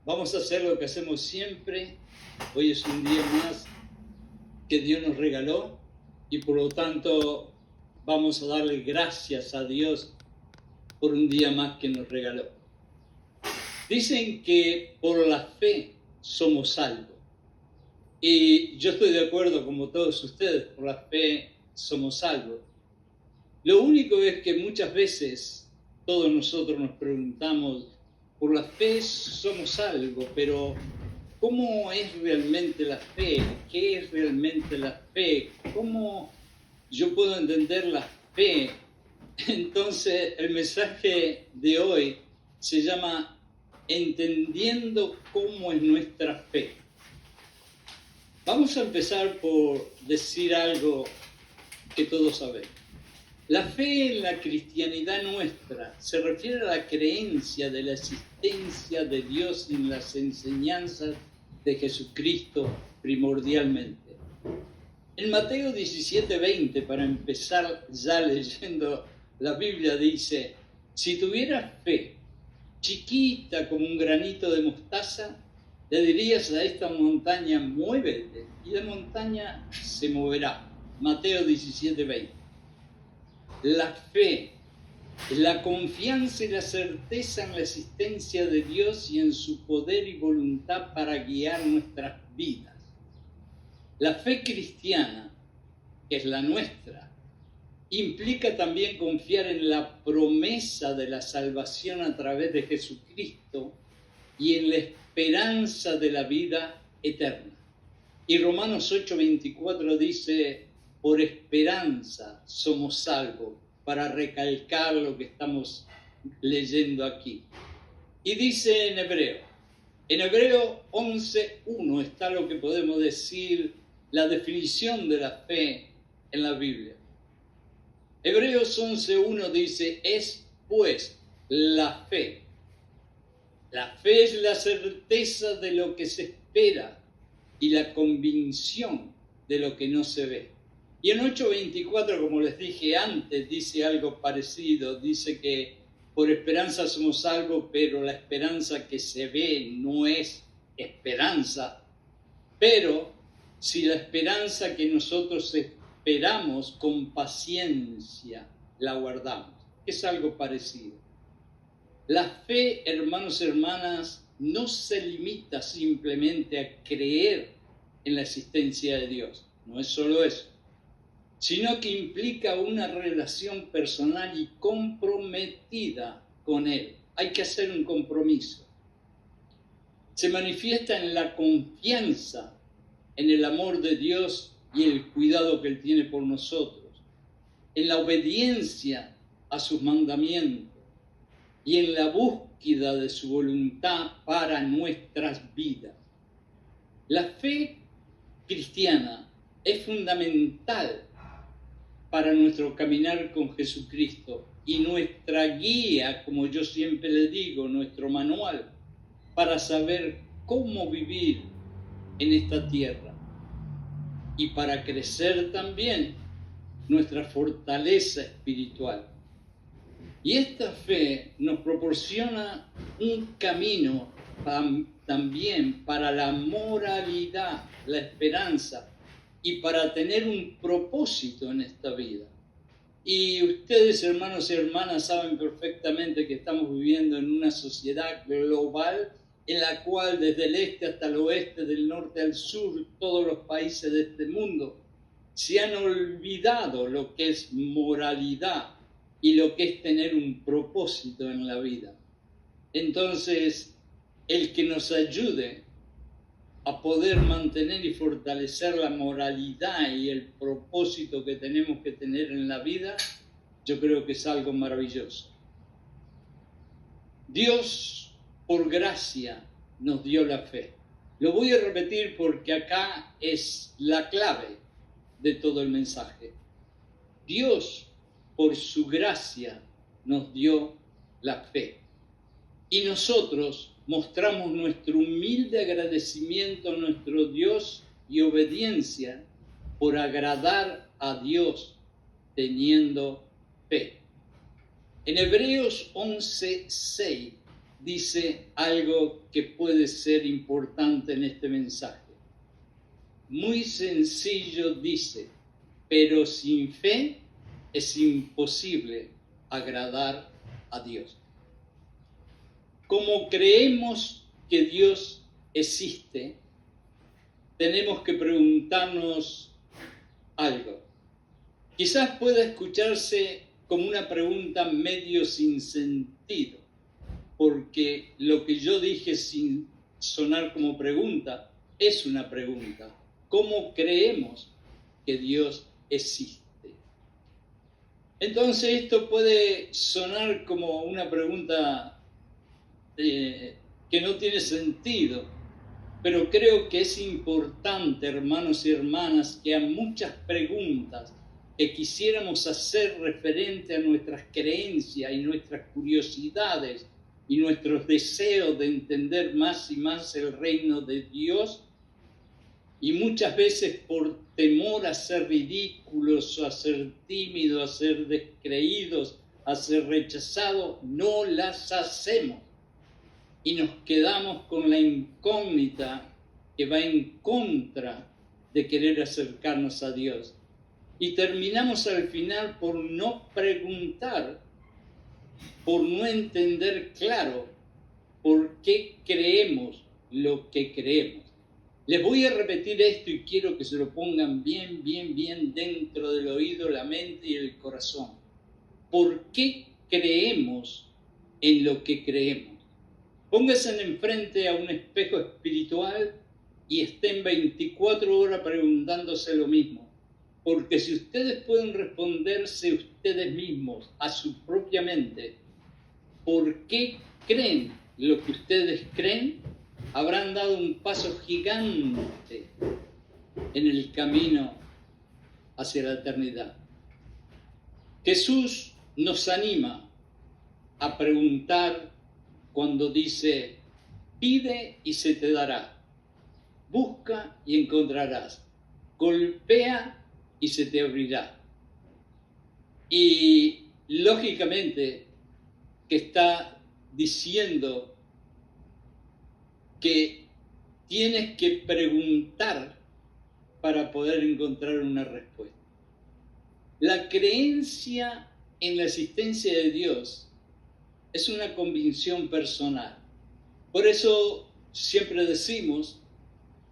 Vamos a hacer lo que hacemos siempre. Hoy es un día más que Dios nos regaló y por lo tanto vamos a darle gracias a Dios por un día más que nos regaló. Dicen que por la fe somos salvos. Y yo estoy de acuerdo, como todos ustedes, por la fe somos salvos. Lo único es que muchas veces todos nosotros nos preguntamos, por la fe somos salvos, pero ¿cómo es realmente la fe? ¿Qué es realmente la fe? ¿Cómo yo puedo entender la fe? Entonces, el mensaje de hoy se llama Entendiendo cómo es nuestra fe. Vamos a empezar por decir algo que todos sabemos. La fe en la cristianidad nuestra se refiere a la creencia de la existencia de Dios en las enseñanzas de Jesucristo primordialmente. En Mateo 17:20, para empezar ya leyendo la Biblia, dice: si tuvieras fe chiquita como un granito de mostaza, le dirías a esta montaña, muévete, y la montaña se moverá. Mateo 17:20. La fe es la confianza y la certeza en la existencia de Dios y en su poder y voluntad para guiar nuestras vidas. La fe cristiana, que es la nuestra, implica también confiar en la promesa de la salvación a través de Jesucristo y en la esperanza de la vida eterna. Y Romanos 8:24 dice: por esperanza somos salvos, para recalcar lo que estamos leyendo aquí. Y dice en Hebreo 11:1 está lo que podemos decir, la definición de la fe en la Biblia. Hebreos 11:1 dice: es pues la fe. La fe es la certeza de lo que se espera y la convicción de lo que no se ve. Y en 8:24, como les dije antes, dice algo parecido. Dice que por esperanza somos salvos, pero la esperanza que se ve no es esperanza. Pero si la esperanza que nosotros esperamos con paciencia la guardamos, es algo parecido. La fe, hermanos y hermanas, no se limita simplemente a creer en la existencia de Dios. No es solo eso, sino que implica una relación personal y comprometida con Él. Hay que hacer un compromiso. Se manifiesta en la confianza en el amor de Dios y el cuidado que Él tiene por nosotros, en la obediencia a sus mandamientos y en la búsqueda de su voluntad para nuestras vidas. La fe cristiana es fundamental para nuestro caminar con Jesucristo y nuestra guía, como yo siempre le digo, nuestro manual para saber cómo vivir en esta tierra y para crecer también nuestra fortaleza espiritual. Y esta fe nos proporciona un camino también para la moralidad, la esperanza y para tener un propósito en esta vida. Y ustedes, hermanos y hermanas, saben perfectamente que estamos viviendo en una sociedad global en la cual desde el este hasta el oeste, del norte al sur, todos los países de este mundo se han olvidado lo que es moralidad y lo que es tener un propósito en la vida. Entonces, el que nos ayude a poder mantener y fortalecer la moralidad y el propósito que tenemos que tener en la vida, yo creo que es algo maravilloso. Dios, por gracia, nos dio la fe. Lo voy a repetir porque acá es la clave de todo el mensaje. Dios, por su gracia, nos dio la fe. Y nosotros mostramos nuestro humilde agradecimiento a nuestro Dios y obediencia por agradar a Dios teniendo fe. En Hebreos 11:6 dice algo que puede ser importante en este mensaje. Muy sencillo dice, pero sin fe es imposible agradar a Dios. Como creemos que Dios existe, tenemos que preguntarnos algo. Quizás pueda escucharse como una pregunta medio sin sentido, porque lo que yo dije sin sonar como pregunta es una pregunta. ¿Cómo creemos que Dios existe? Entonces esto puede sonar como una pregunta que no tiene sentido, pero creo que es importante, hermanos y hermanas, que a muchas preguntas que quisiéramos hacer referente a nuestras creencias y nuestras curiosidades y nuestros deseos de entender más y más el reino de Dios, y muchas veces por temor a ser ridículos, a ser tímidos, a ser descreídos, a ser rechazados, no las hacemos. Y nos quedamos con la incógnita que va en contra de querer acercarnos a Dios. Y terminamos al final por no preguntar, por no entender claro por qué creemos lo que creemos. Les voy a repetir esto y quiero que se lo pongan bien dentro del oído, la mente y el corazón. ¿Por qué creemos en lo que creemos? Pónganse enfrente a un espejo espiritual y estén 24 horas preguntándose lo mismo. Porque si ustedes pueden responderse ustedes mismos a su propia mente, ¿por qué creen lo que ustedes creen? Habrán dado un paso gigante en el camino hacia la eternidad. Jesús nos anima a preguntar cuando dice, pide y se te dará, busca y encontrarás, golpea y se te abrirá. Y lógicamente que está diciendo que tienes que preguntar para poder encontrar una respuesta. La creencia en la existencia de Dios es una convicción personal. Por eso siempre decimos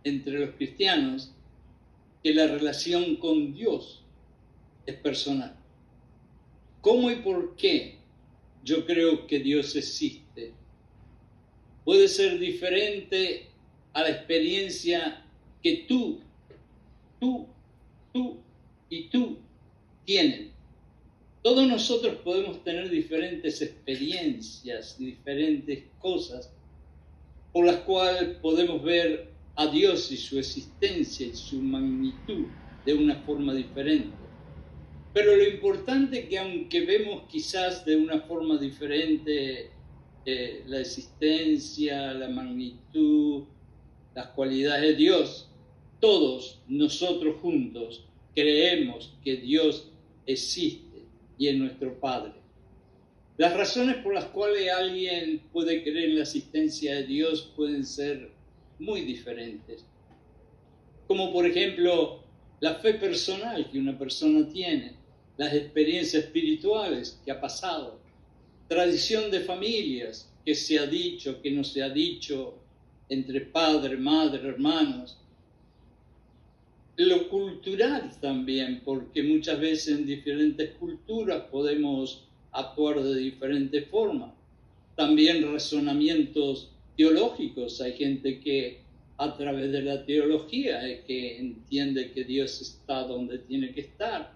entre los cristianos que la relación con Dios es personal. ¿Cómo y por qué yo creo que Dios existe? Puede ser diferente a la experiencia que tú y tú tienen. Todos nosotros podemos tener diferentes experiencias, diferentes cosas por las cuales podemos ver a Dios y su existencia y su magnitud de una forma diferente. Pero lo importante es que aunque vemos quizás de una forma diferente la existencia, la magnitud, las cualidades de Dios, todos nosotros juntos creemos que Dios existe y es nuestro Padre. Las razones por las cuales alguien puede creer en la existencia de Dios pueden ser muy diferentes. Como por ejemplo, la fe personal que una persona tiene, las experiencias espirituales que ha pasado, tradición de familias, que se ha dicho, que no se ha dicho, entre padre, madre, hermanos. Lo cultural también, porque muchas veces en diferentes culturas podemos actuar de diferente forma. También razonamientos teológicos. Hay gente que a través de la teología es que entiende que Dios está donde tiene que estar.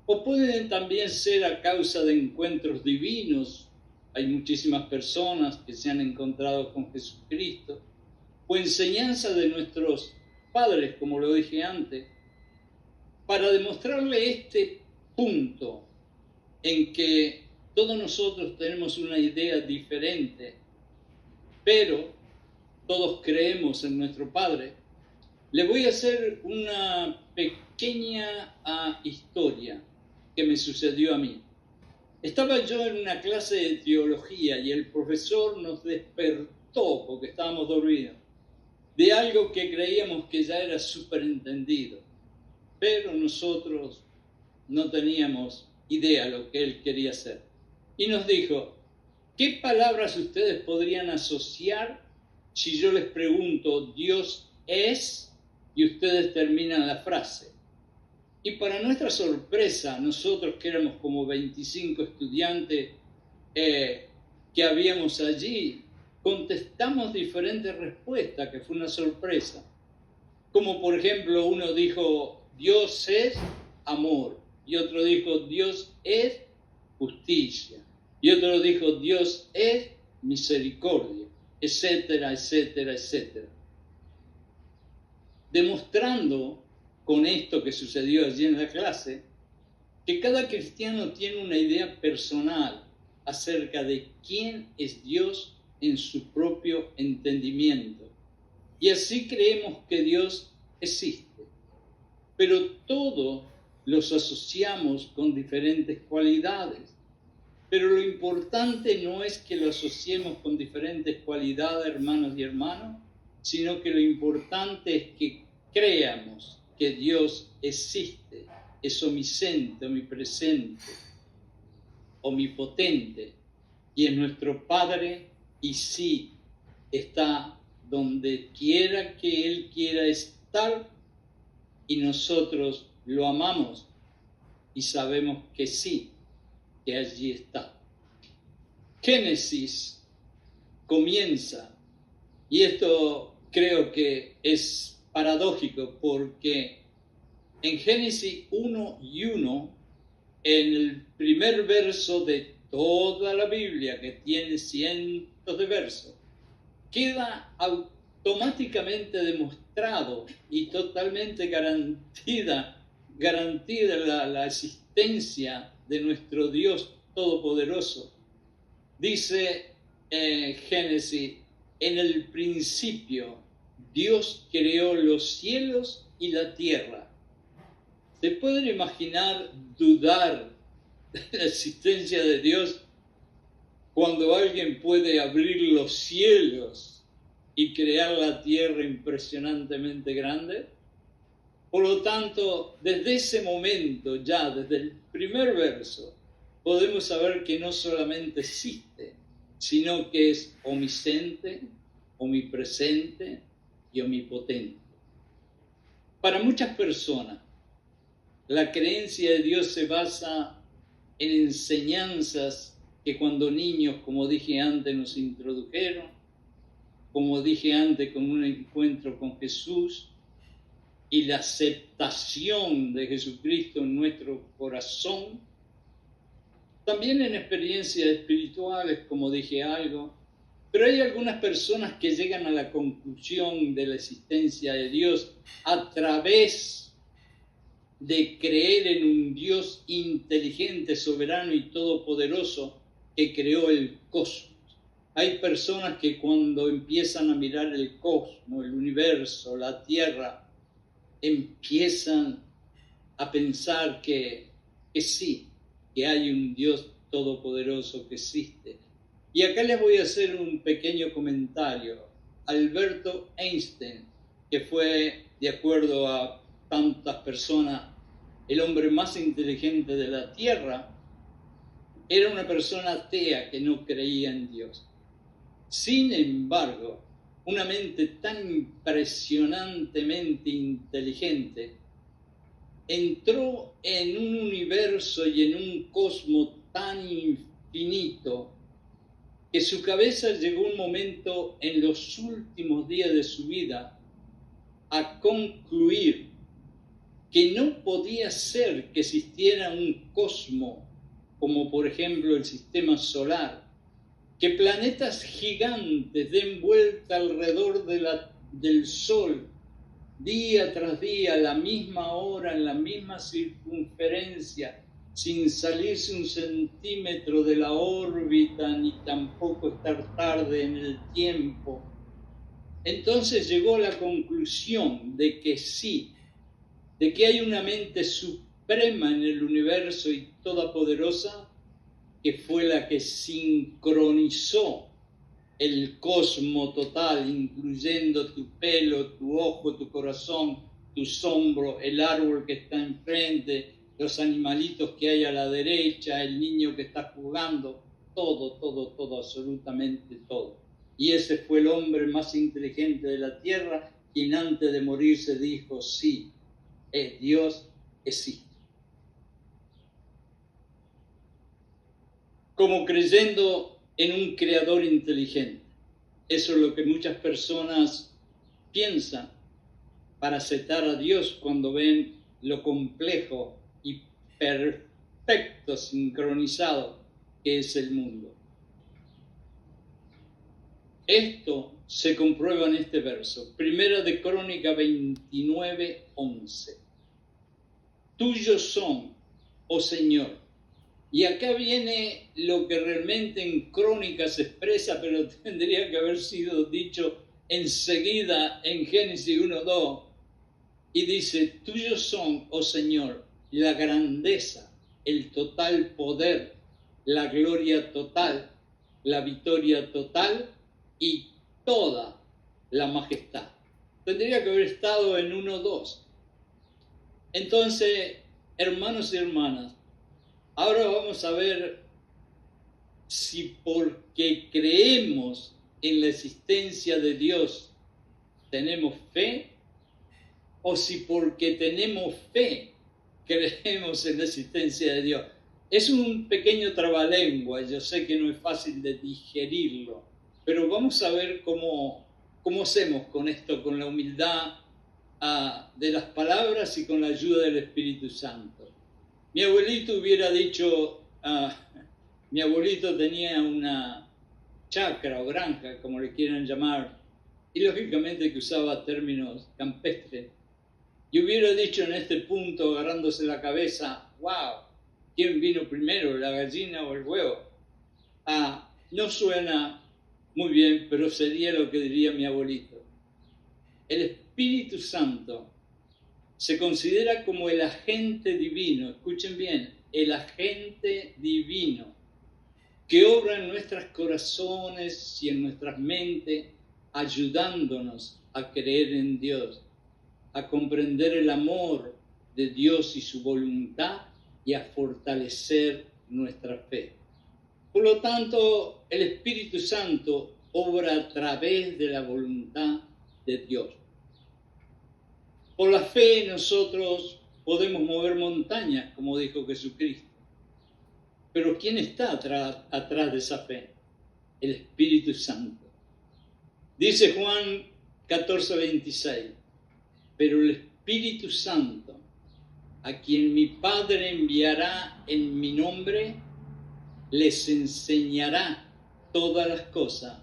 O pueden también ser a causa de encuentros divinos. Hay muchísimas personas que se han encontrado con Jesucristo. O enseñanza de nuestros padres, como lo dije antes, para demostrarle este punto en que todos nosotros tenemos una idea diferente, pero todos creemos en nuestro Padre. Le voy a hacer una pequeña historia que me sucedió a mí. Estaba yo en una clase de teología y el profesor nos despertó, porque estábamos dormidos, de algo que creíamos que ya era superentendido, pero nosotros no teníamos idea de lo que él quería hacer. Y nos dijo, ¿qué palabras ustedes podrían asociar si yo les pregunto Dios es y ustedes terminan la frase? Y para nuestra sorpresa, nosotros que éramos como 25 estudiantes que habíamos allí, contestamos diferentes respuestas, que fue una sorpresa. Como por ejemplo, uno dijo, Dios es amor, y otro dijo, Dios es justicia, y otro dijo, Dios es misericordia, etcétera, etcétera, etcétera. Demostrando con esto que sucedió allí en la clase, que cada cristiano tiene una idea personal acerca de quién es Dios en su propio entendimiento. Y así creemos que Dios existe, pero todos los asociamos con diferentes cualidades. Pero lo importante no es que lo asociemos con diferentes cualidades, hermanos y hermanas, sino que lo importante es que creamos que Dios existe, es omnisciente, omnipresente, omnipotente, y es nuestro Padre, y sí está donde quiera que Él quiera estar, y nosotros lo amamos y sabemos que sí, que allí está. Génesis comienza, y esto creo que es paradójico porque en Génesis 1:1, en el primer verso de toda la Biblia, que tiene cientos de versos, queda automáticamente demostrado y totalmente garantida la existencia de nuestro Dios Todopoderoso. Dice Génesis, en el principio Dios creó los cielos y la tierra. ¿Se pueden imaginar dudar de la existencia de Dios cuando alguien puede abrir los cielos y crear la tierra impresionantemente grande? Por lo tanto, desde ese momento, ya desde el primer verso, podemos saber que no solamente existe, sino que es omnisciente, omnipresente y omnipotente. Para muchas personas, la creencia de Dios se basa en enseñanzas que cuando niños, como dije antes, nos introdujeron, como dije antes, con un encuentro con Jesús y la aceptación de Jesucristo en nuestro corazón. También en experiencias espirituales, como dije algo, pero hay algunas personas que llegan a la conclusión de la existencia de Dios a través de creer en un Dios inteligente, soberano y todopoderoso que creó el cosmos. Hay personas que cuando empiezan a mirar el cosmos, el universo, la tierra, empiezan a pensar que sí, que hay un Dios todopoderoso que existe. Y acá les voy a hacer un pequeño comentario. Alberto Einstein, que fue, de acuerdo a tantas personas, el hombre más inteligente de la Tierra, era una persona atea que no creía en Dios. Sin embargo, una mente tan impresionantemente inteligente entró en un universo y en un cosmos tan infinito que su cabeza llegó un momento en los últimos días de su vida a concluir que no podía ser que existiera un cosmos como por ejemplo el sistema solar, que planetas gigantes den vuelta alrededor del Sol día tras día, a la misma hora, en la misma circunferencia, sin salirse un centímetro de la órbita, ni tampoco estar tarde en el tiempo. Entonces llegó a la conclusión de que sí, de que hay una mente suprema en el universo y todopoderosa, que fue la que sincronizó el cosmos total, incluyendo tu pelo, tu ojo, tu corazón, tus hombros, el árbol que está enfrente, los animalitos que hay a la derecha, el niño que está jugando, todo, absolutamente todo. Y ese fue el hombre más inteligente de la tierra, quien antes de morirse dijo, sí, Dios existe. Como creyendo en un creador inteligente. Eso es lo que muchas personas piensan para aceptar a Dios cuando ven lo complejo y perfecto, sincronizado que es el mundo. Esto se comprueba en este verso, Primera de Crónica 29:11. Tuyos son, oh Señor. Y acá viene lo que realmente en Crónicas se expresa, pero tendría que haber sido dicho enseguida en Génesis 1:2. Y dice, tuyos son, oh Señor, la grandeza, el total poder, la gloria total, la victoria total y toda la majestad. Tendría que haber estado en 1:2. Entonces, hermanos y hermanas, ahora vamos a ver si porque creemos en la existencia de Dios tenemos fe, o si porque tenemos fe creemos en la existencia de Dios. Es un pequeño trabalengua, yo sé que no es fácil de digerirlo, pero vamos a ver cómo hacemos con esto, con la humildad de las palabras y con la ayuda del Espíritu Santo. Mi abuelito hubiera dicho, mi abuelito tenía una chacra o granja, como le quieran llamar, y lógicamente que usaba términos campestres, y hubiera dicho en este punto, agarrándose la cabeza, wow, ¿quién vino primero, la gallina o el huevo? No suena muy bien, pero sería lo que diría mi abuelito. El Espíritu Santo se considera como el agente divino, escuchen bien, el agente divino que obra en nuestros corazones y en nuestras mentes, ayudándonos a creer en Dios, a comprender el amor de Dios y su voluntad y a fortalecer nuestra fe. Por lo tanto, el Espíritu Santo obra a través de la voluntad de Dios. Por la fe nosotros podemos mover montañas, como dijo Jesucristo. Pero ¿quién está atrás de esa fe? El Espíritu Santo. Dice Juan 14:26, pero el Espíritu Santo, a quien mi Padre enviará en mi nombre, les enseñará todas las cosas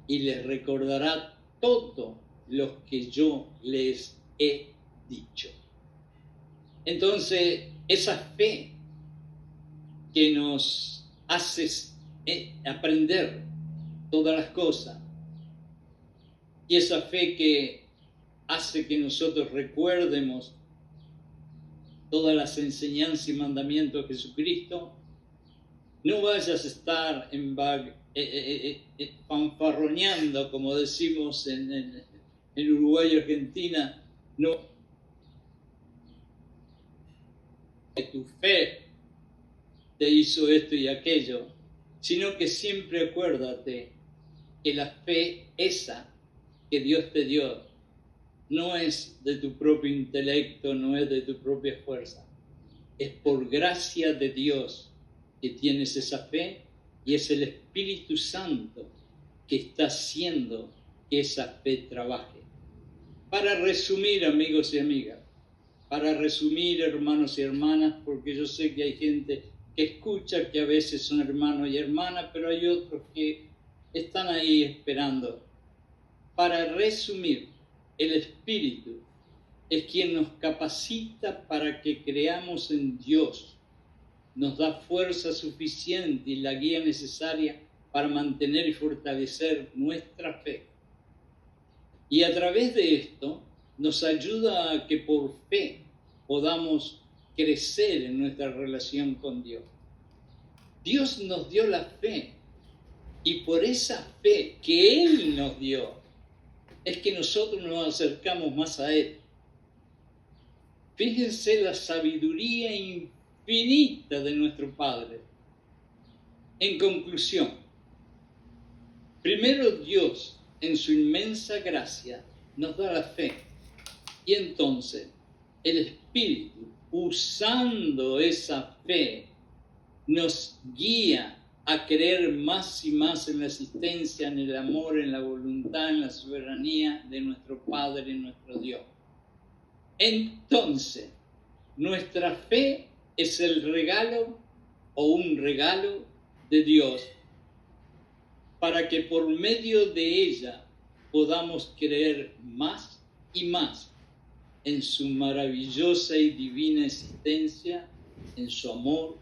y les recordará todo lo que yo les he dicho. Entonces, esa fe que nos hace aprender todas las cosas y esa fe que hace que nosotros recuerdemos todas las enseñanzas y mandamientos de Jesucristo, no vayas a estar fanfarroneando, como decimos en Uruguay y Argentina, no, que tu fe te hizo esto y aquello, sino que siempre acuérdate que la fe esa que Dios te dio no es de tu propio intelecto, no es de tu propia fuerza, es por gracia de Dios que tienes esa fe y es el Espíritu Santo que está haciendo que esa fe trabaje. Para resumir, amigos y amigas, para resumir, hermanos y hermanas, porque yo sé que hay gente que escucha que a veces son hermanos y hermanas, pero hay otros que están ahí esperando. Para resumir, el Espíritu es quien nos capacita para que creamos en Dios, nos da fuerza suficiente y la guía necesaria para mantener y fortalecer nuestra fe. Y a través de esto nos ayuda a que por fe podamos crecer en nuestra relación con Dios. Dios nos dio la fe, y por esa fe que Él nos dio, es que nosotros nos acercamos más a Él. Fíjense la sabiduría infinita de nuestro Padre. En conclusión, primero Dios, en su inmensa gracia, nos da la fe. Y entonces, el Espíritu, usando esa fe, nos guía a creer más y más en la existencia, en el amor, en la voluntad, en la soberanía de nuestro Padre y nuestro Dios. Entonces, nuestra fe es el regalo o un regalo de Dios para que por medio de ella podamos creer más y más en su maravillosa y divina existencia, en su amor,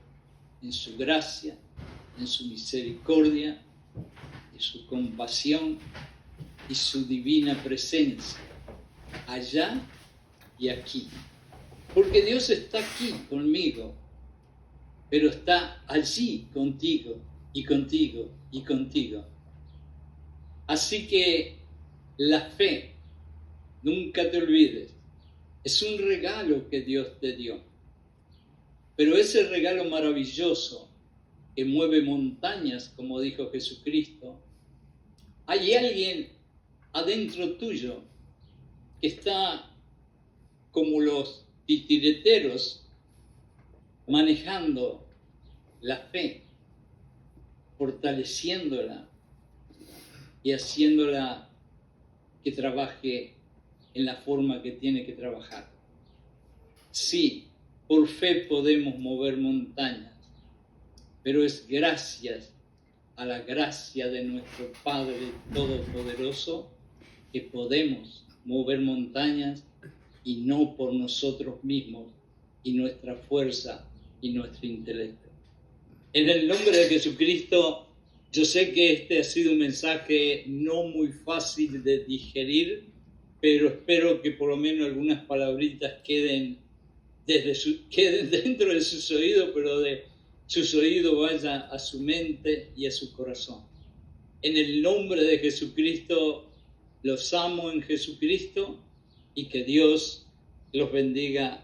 en su gracia, en su misericordia, en su compasión y su divina presencia, allá y aquí. Porque Dios está aquí conmigo, pero está allí contigo y contigo y contigo. Así que la fe, nunca te olvides, es un regalo que Dios te dio. Pero ese regalo maravilloso que mueve montañas, como dijo Jesucristo, hay alguien adentro tuyo que está como los titireteros manejando la fe, fortaleciéndola y haciéndola que trabaje en la forma que tiene que trabajar. Sí, por fe podemos mover montañas, pero es gracias a la gracia de nuestro Padre Todopoderoso que podemos mover montañas y no por nosotros mismos y nuestra fuerza y nuestro intelecto. En el nombre de Jesucristo, yo sé que este ha sido un mensaje no muy fácil de digerir, pero espero que por lo menos algunas palabritas queden dentro de sus oídos, pero de sus oídos vaya a su mente y a su corazón. En el nombre de Jesucristo, los amo en Jesucristo y que Dios los bendiga